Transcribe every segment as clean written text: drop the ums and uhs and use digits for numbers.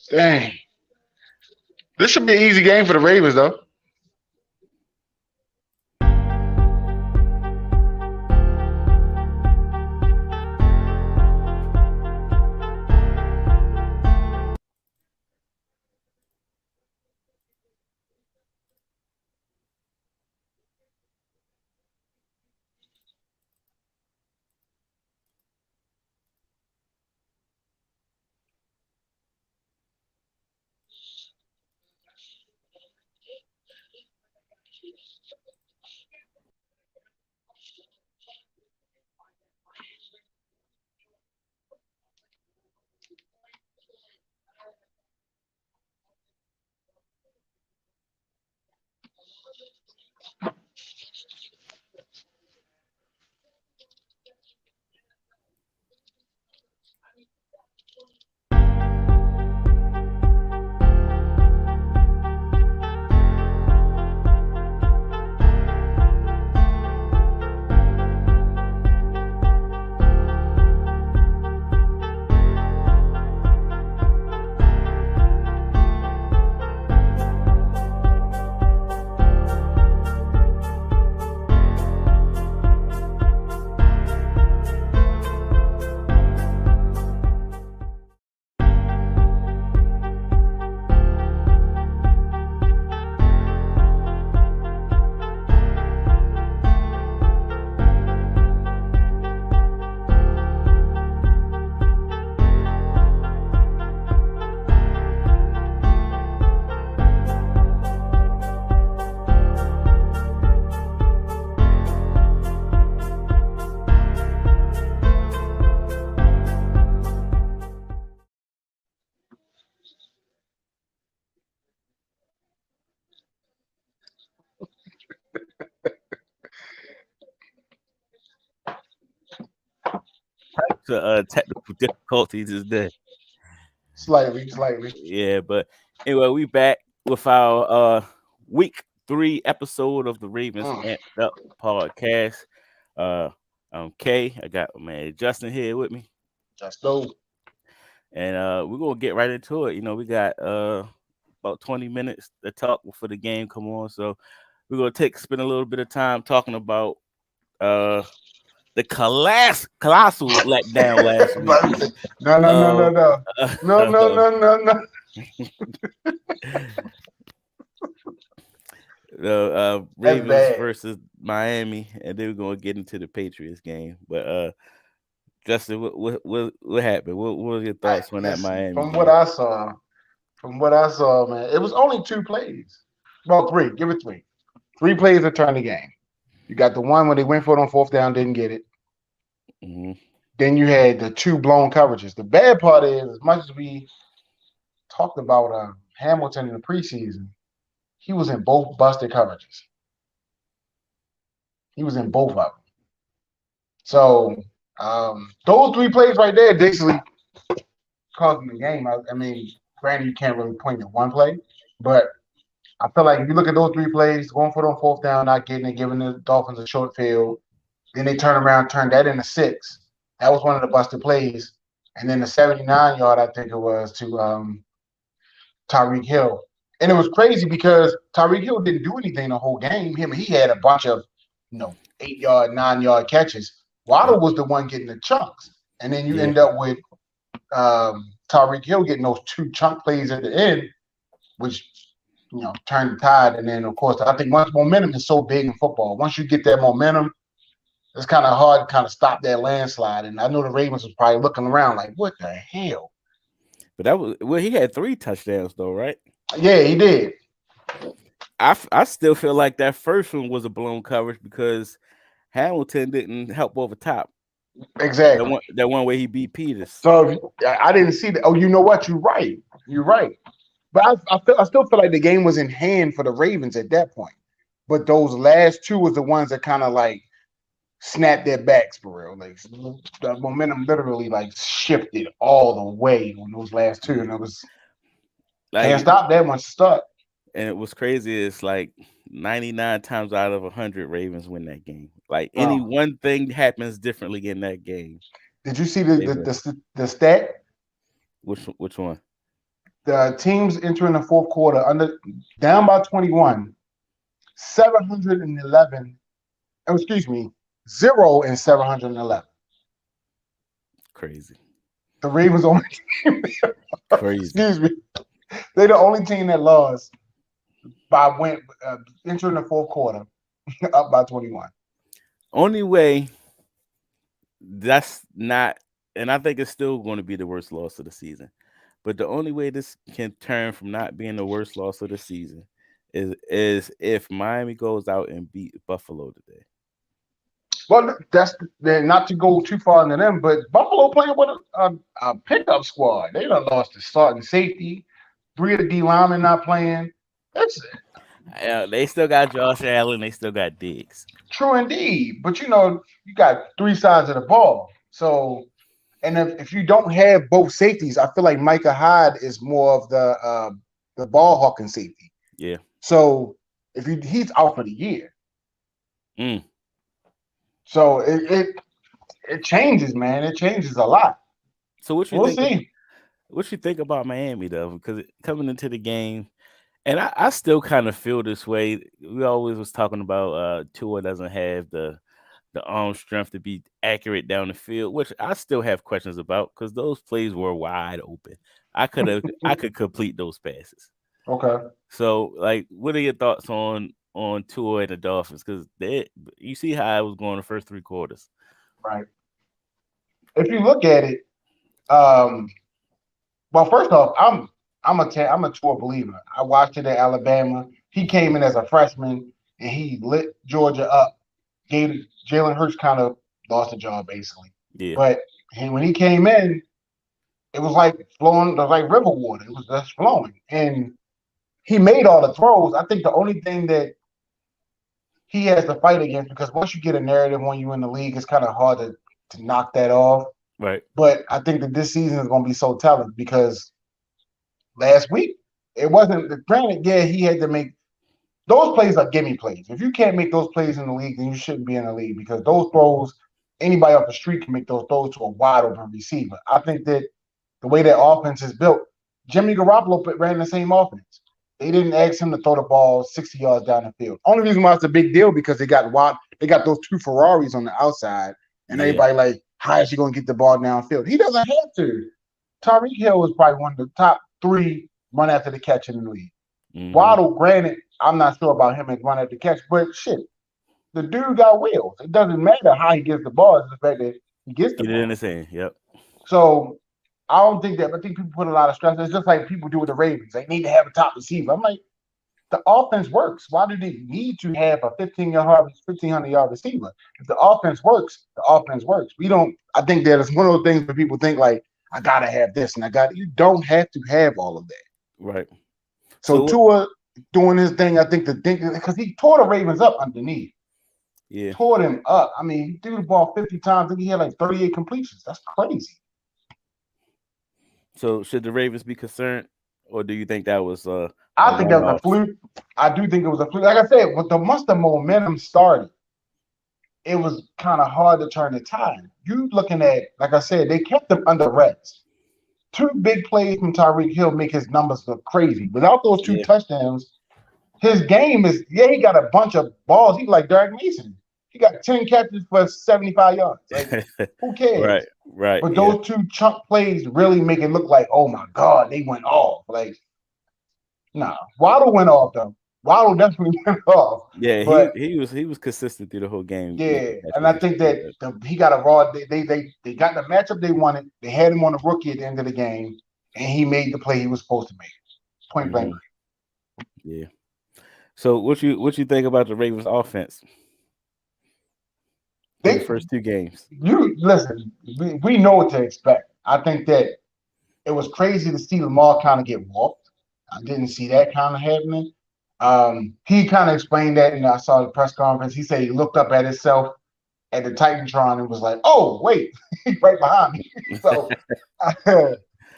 Dang. This should be an easy game for the Ravens, though. To technical difficulties is there. Slightly. Yeah, but anyway, we back with our week 3 episode of the Ravens Mm, Amped Up podcast. Uh, I'm Kay. I got my man Justin here with me, just those. and we're gonna get right into it. We got about 20 minutes to talk before the game come on, so we're gonna spend a little bit of time talking about uh the colossal letdown last week. No, no, no, no, Uh, no. No, no, no, no, no. That's Ravens bad. versus Miami, and then we're gonna get into the Patriots game. But Justin, what happened? What were your thoughts on that Listen, Miami game? from what I saw, man, it was only two plays. Well, three. Give it three. Three plays that turned the game. You got the one when they went for it on fourth down, didn't get it. Hmm. Then you had the two blown coverages. The bad part is, as much as we talked about Hamilton in the preseason, he was in both busted coverages. He was in both of them. So those three plays right there basically caused them the game. I mean, granted, you can't really point at one play, but I feel like if you look at those three plays, going for it on fourth down, not getting it, giving the Dolphins a short field, then they turn around, turn that into six. That was one of the busted plays. And then the 79-yard, I think it was, to Tyreek Hill. And it was crazy because Tyreek Hill didn't do anything the whole game. He had a bunch of, 8-yard, 9-yard catches. Yep. Waddle was the one getting the chunks. And then you Yeah. end up with Tyreek Hill getting those two chunk plays at the end, which turned the tide. And then of course I think once momentum is so big in football, once you get that momentum, it's kind of hard to kind of stop that landslide. And I know the Ravens was probably looking around like, what the hell? But that was he had 3 touchdowns though, right? Yeah, he did. I still feel like that first one was a blown coverage because Hamilton didn't help over top. That Exactly. one way he beat Peters. So I didn't see that. Oh, you know what? You're right. You're right. But I still feel like the game was in hand for the Ravens at that point. But those last two was the ones that kind of like snapped their backs for real. Like the momentum literally like shifted all the way on those last two, and it was can't Like, stop that once it start. and it was crazy. It's like 99 times out of 100, Ravens win that game. Like any Oh, one thing happens differently in that game, did you see the they the win. the, the stat? Which one? The teams entering the fourth quarter under down by 21, 711. Oh, excuse me, 0 and 711. Crazy. The Ravens only team. Crazy. Excuse me. They're the only team that lost by entering the fourth quarter up by 21. Only way that's not, and I think it's still going to be the worst loss of the season. But the only way this can turn from not being the worst loss of the season is if Miami goes out and beat Buffalo today. Well, that's not to go too far into them, but Buffalo playing with a pickup squad. They done lost the starting safety. 3 of the D linemen not playing. That's They still got Josh Allen. They still got Diggs. true indeed. But you got 3 sides of the ball. So, and if you don't have both safeties, I feel like Micah Hyde is more of the ball hawking safety. Yeah. So he's out for the year. Mm. So it changes, man. It changes a lot. So what you We'll think? see. What you think about Miami though? Because coming into the game, and I still kind of feel this way. We always was talking about Tua doesn't have the arm strength to be accurate down the field, which I still have questions about because those plays were wide open. I could complete those passes. Okay. So, like, what are your thoughts on Tua and the Dolphins? Because you see how I was going the first 3 quarters. Right. If you look at it, um, well, first off, I'm a Tua believer. I watched it at Alabama. He came in as a freshman and he lit Georgia up. Gave Jalen Hurts kind of lost the job basically, Yeah, but when he came in, it was like flowing. It was like river water. It was just flowing, and he made all the throws. I think the only thing that he has to fight against, because once you get a narrative when you in the league, it's kind of hard to knock that off. right. But I think that this season is going to be so telling because last week it wasn't. Granted, yeah, he had to make those plays are gimme plays. If you can't make those plays in the league, then you shouldn't be in the league because those throws, anybody off the street can make those throws to a wide open receiver. I think that the way that offense is built, Jimmy Garoppolo ran the same offense. They didn't ask him to throw the ball 60 yards down the field. Only reason why it's a big deal because they got those 2 Ferraris on the outside, and Yeah. everybody like, how is he going to get the ball downfield? He doesn't have to. Tyreek Hill is probably one of the top 3 run after the catch in the league. Mm-hmm. Waddle, granted, I'm not sure about him as run after the catch, but shit, the dude got wheels. It doesn't matter how he gets the ball; it's the fact that he gets the Get it ball. in the sand. Yep. So I don't think that. I think people put a lot of stress. It's just like people do with the Ravens. They need to have a top receiver. I'm like, the offense works. Why do they need to have a 1,500-yard receiver? If the offense works, the offense works. We don't. I think that it's one of those things where people think like, I gotta have this and I got. You don't have to have all of that. Right. So Tua doing his thing, I think because he tore the Ravens up underneath. Yeah. Tore them up. I mean, he threw the ball 50 times. I think he had like 38 completions. That's crazy. So should the Ravens be concerned, or do you think that was I think that was a fluke. I do think it was a fluke. Like I said, once the momentum started, it was kind of hard to turn the tide. You looking at, like I said, they kept them under wraps. 2 big plays from Tyreek Hill make his numbers look crazy. Without those 2 touchdowns, his game is, he got a bunch of balls. He's like Derek Mason. He got 10 catches for 75 yards. Like, who cares? Right. But those 2 chunk plays really make it look like, oh my God, they went off. Like, nah. Waddle went off though. Waddle definitely went off. Yeah, but he was consistent through the whole game. Yeah, and I think that he got a raw. They got the matchup they wanted. They had him on a rookie at the end of the game, and he made the play he was supposed to make. Point blank. Yeah. So what you think about the Ravens offense? The first 2 games. You listen. We know what to expect. I think that it was crazy to see Lamar kind of get walked. I didn't see that kind of happening. He kind of explained that, and I saw the press conference. He said he looked up at himself at the Titantron and was like, "Oh, wait, he's right behind me." So,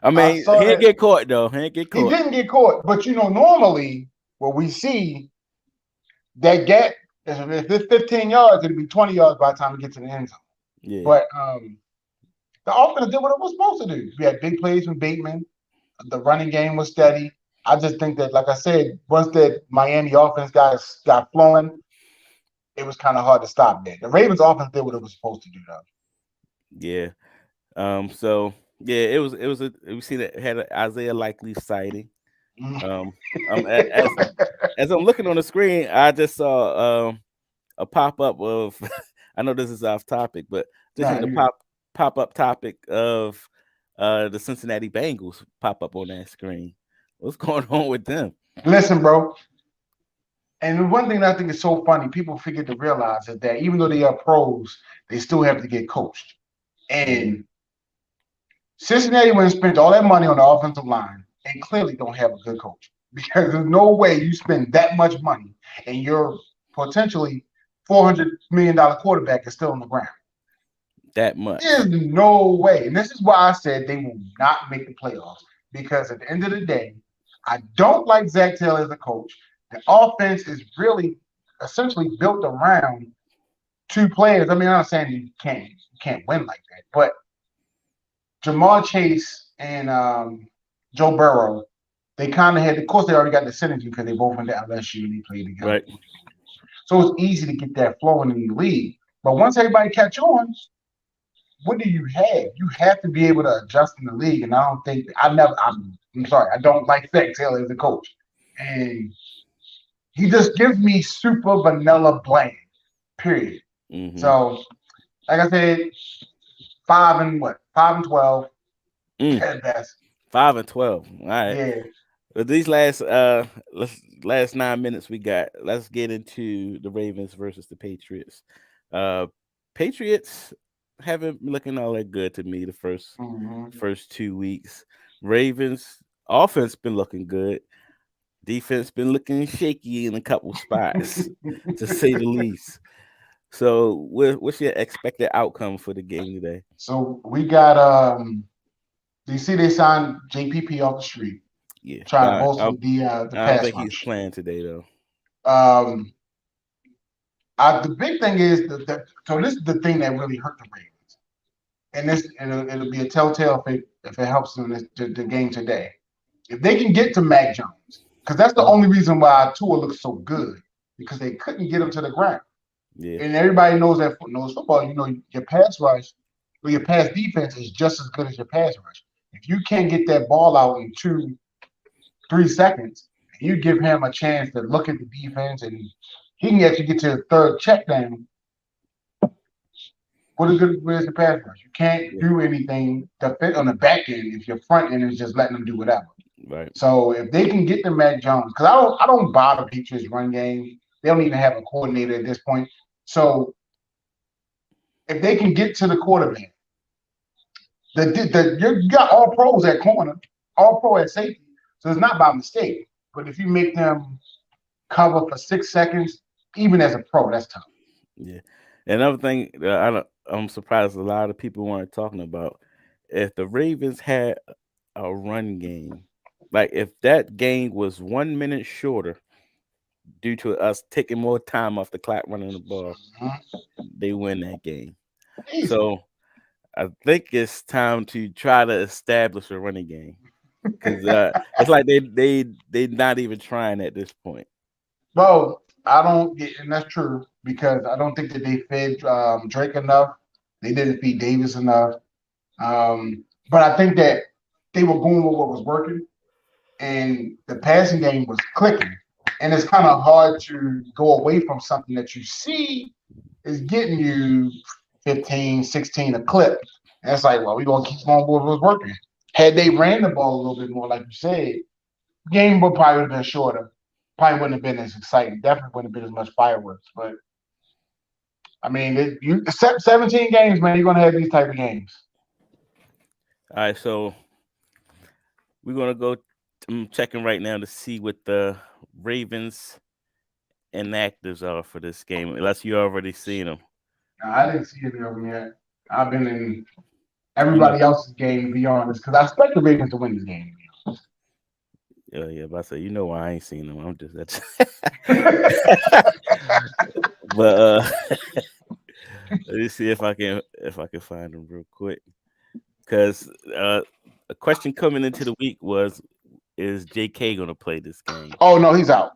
I mean, he didn't get caught though. He didn't get caught, but normally what we see that gap, if it's 15 yards, it'll be 20 yards by the time it gets to the end zone. Yeah. But the offense did what it was supposed to do. We had big plays from Bateman. The running game was steady. I just think that, like I said, once that Miami offense got flowing, it was kind of hard to stop that. The Ravens offense did what it was supposed to do, though. Yeah. So yeah, it was we see that had an Isaiah Likely sighting. Um, as I'm looking on the screen, I just saw a pop up of. I know this is off topic, but just Nah, seen the pop up topic of the Cincinnati Bengals pop up on that screen. What's going on with them? listen, bro. And the one thing that I think is so funny, people forget to realize is that even though they are pros, they still have to get coached. Yeah, And Cincinnati went and spent all that money on the offensive line and clearly don't have a good coach because there's no way you spend that much money and your potentially $400 million quarterback is still on the ground. that much. There's no way. And this is why I said they will not make the playoffs because at the end of the day, I don't like Zach Taylor as a coach. The offense is really essentially built around two players. I mean, I'm not saying you can't win like that, but Jamar Chase and Joe Burrow, they kind of had. Of course, they already got the synergy because they both went to LSU and they played together. Right. So it's easy to get that flowing in the league. But once everybody catch on, what do you have? You have to be able to adjust in the league. And I don't think I'm sorry, I don't like Zach Taylor as a coach. And he just gives me super vanilla bland. Period. Mm-hmm. So, like I said, 5-12 at best. 5-12. All right. Yeah. But these last 9 minutes we got, let's get into the Ravens versus the Patriots. Uh Patriots haven't been looking all that good to me the Mm-hmm. first 2 weeks. Ravens offense been looking good. Defense been looking shaky in a couple spots, to say the least. So, what's your expected outcome for the game today? So we got you see they signed JPP off the street, Yeah, trying to but bolster the I don't pass think he's rush. playing today though. Um, the big thing is that so this is the thing that really hurt the Ravens, and it'll be a telltale if it helps them in the game today. If they can get to Mac Jones, because that's the only reason why Tua looks so good, because they couldn't get him to the ground. Yeah, And everybody knows football. You know your pass rush or your pass defense is just as good as your pass rush. If you can't get that ball out in 2-3 seconds, you give him a chance to look at the defense and he can actually get to the third check down. Where's the pass rush? You can't yeah, do anything to fit on the back end if your front end is just letting them do whatever. right. So if they can get to Mac Jones, because I don't buy the Patriots run game. They don't even have a coordinator at this point. So if they can get to the quarterback, you got all pros at corner, all pro at safety. So it's not by mistake. But if you make them cover for 6 seconds, even as a pro, that's tough. Yeah. Another thing that I'm surprised a lot of people weren't talking about. If the Ravens had a run game, like if that game was 1 minute shorter due to us taking more time off the clock running the ball, Mhm. they win that game. Easy. So I think it's time to try to establish a running game because it's like they not even trying at this point. Well, I don't get, and that's true because I don't think that they fed Drake enough. They didn't feed Davis enough. But I think that they were going with what was working, and the passing game was clicking. And it's kind of hard to go away from something that you see is getting you 15, 16 a clip. And it's like, well, we're going to keep on with what's working. Had they ran the ball a little bit more, like you said, game would probably have been shorter. Probably wouldn't have been as exciting. Definitely wouldn't have been as much fireworks. But I mean, you 17 games, man. You're gonna have these type of games. All right, so we're gonna go. I'm checking right now to see what the Ravens inactives are for this game, unless you already seen them. Now, I didn't see it over yet. I've been in You know, everybody else's game, to be honest, because I expect the Ravens to win this game. yeah, but I say, I ain't seen them. I'm just that's, To but let me see if I can find them real quick, because a question coming into the week was, is J.K. going to play this game? Oh no, he's out.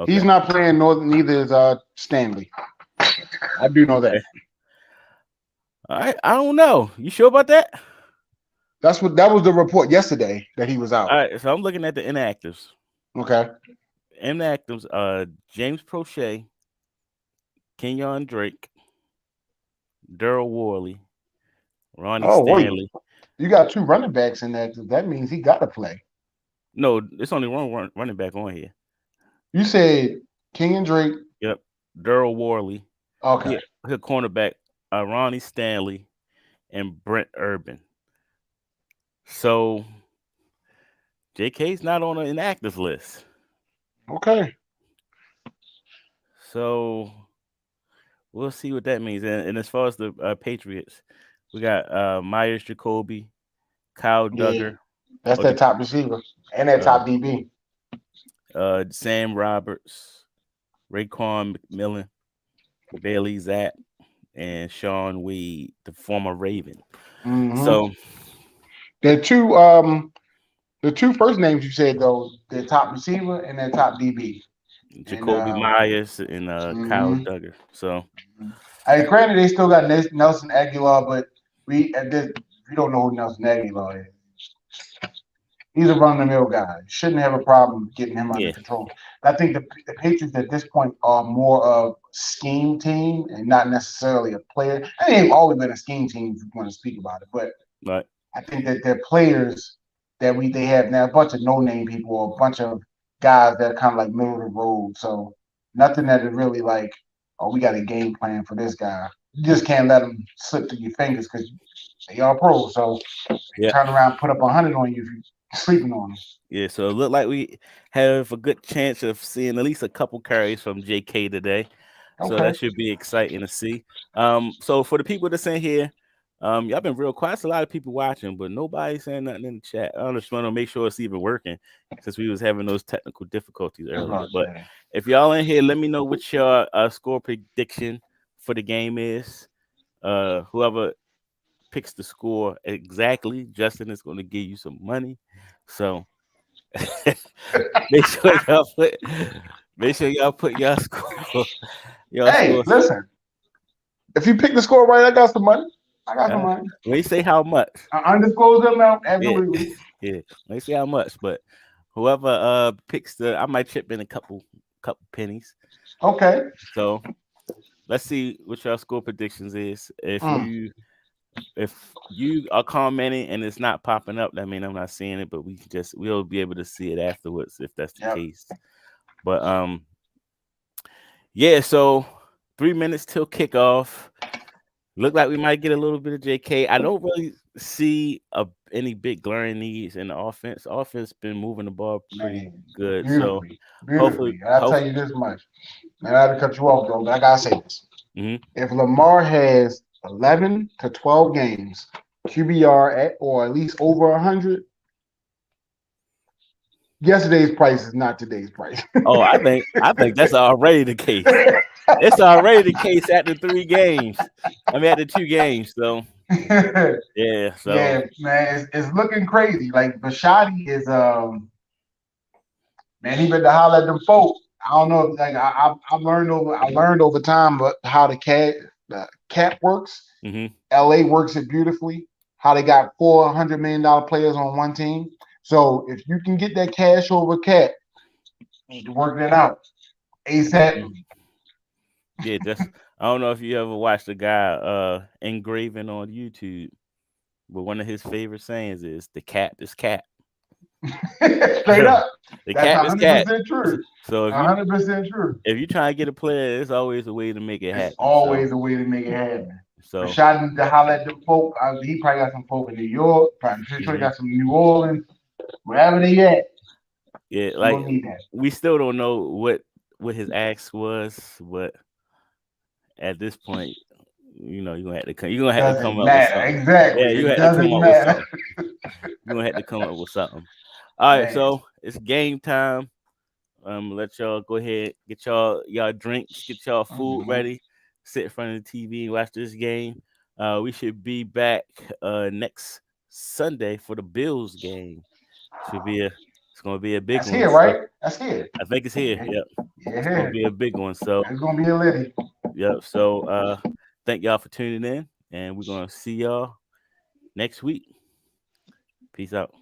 He's Okay. not playing. Nor neither is Stanley. I do know that. Okay. All right. I don't know. You sure about that? That was the report yesterday that he was out. All right. So I'm looking at the inactives. Okay. Inactives are James Prochet, Kenyon Drake, Daryl Worley, Ronnie Oh wait, Stanley. you got two running backs in there. That means he got to play. No, it's only one running back on here. You said King and Drake. Yep. Daryl Worley. Okay. He a cornerback. Ronnie Stanley and Brent Urban. So JK's not on an inactive list. Okay. So we'll see what that means. And as far as the Patriots, we got Myers Jacoby, Kyle Yeah, Duggar, that's that top receiver and that uh, top DB. Sam Roberts, Raekwon McMillan, Bailey Zapp, and Sean Wade, the former Raven. Mm-hmm. So the two first names you said though, their top receiver and their top DB. And Jacoby Myers and Kyle mm-hmm. Duggar. So I mean, granted, they still got Nelson Aguilar, but we don't know who Nelson Aguilar is. He's a run-of-the-mill guy. Shouldn't have a problem getting him under yeah, control. I think the Patriots at this point are more of scheme team and not necessarily a player. I mean, they've always been a scheme team if you want to speak about it, but right. I think that their players that they have now, a bunch of no-name people or a bunch of guys that are kind of like middle of the road. So nothing that is really like, oh, we got a game plan for this guy. You just can't let them slip through your fingers because they are pros. So Yeah. turn around, put up 100 on you if you're sleeping on them. Yeah, so it looked like we have a good chance of seeing at least a couple carries from JK today. So Okay. that should be exciting to see. So for the people that's in here, y'all been real quiet. It's a lot of people watching, but nobody's saying nothing in the chat. I just want to make sure it's even working since we was having those technical difficulties earlier. But if y'all in here, let me know what your score prediction for the game is. Whoever picks the score exactly, Justin is going to give you some money. So make sure y'all put your score. Your Hey, scores. listen. If you pick the score right, I got some money. I got some money. When you say how much, Undisclosed amount, yeah, absolutely. yeah. When you say how much, but whoever picks I might chip in a couple pennies. Okay. So let's see what your score predictions is. If you are commenting and it's not popping up, that means I'm not seeing it, but we'll be able to see it afterwards if that's the case. But yeah, so 3 minutes till kickoff. Look like we might get a little bit of JK. I don't really see any big glaring needs in the offense. Offense been moving the ball pretty good. Beautifully. So hopefully, And I'll tell you this much. And I had to cut you off, though, but I gotta say this. Mm-hmm. If Lamar has 11 to 12 games, QBR or at least over 100, yesterday's price is not today's price. Oh, I think that's already the case. It's already the case after 3 games. I mean, after 2 games. So yeah. So yeah, man, it's looking crazy. Like Bashotti is man, he better holler at them folk. I don't know. Like I learned over time, but how the cap works. mm-hmm. LA works it beautifully. How they got $400 million players on one team. So if you can get that cash over cap, you can work that out ASAP. Yeah, I don't know if you ever watched a guy engraving on YouTube, but one of his favorite sayings is the cap is cap. Straight up. The That's cap is cap. 100% true. So 100% true. If you try to get a player, there's always a way to make it happen. There's always a way to make it happen. So Rashad to holler at the folk. He probably got some folk in New York. Probably got some New Orleans. Wherever they at. Yeah, like we still don't know what his ask was, but at this point, you're gonna have to come. You're gonna have to come up with something. Exactly. Yeah, you have to come up with something. You're gonna have to come up with something. All right, so it's game time. Let y'all go ahead, get y'all drinks, get y'all food ready, sit in front of the TV and watch this game. We should be back next Sunday for the Bills game. It's gonna be a big That's one. here, So right? That's here. I think it's here. Yeah, Yep. It's gonna yeah. be a big one. So It's gonna be a litty. yep. So thank y'all for tuning in, and we're gonna see y'all next week. Peace out.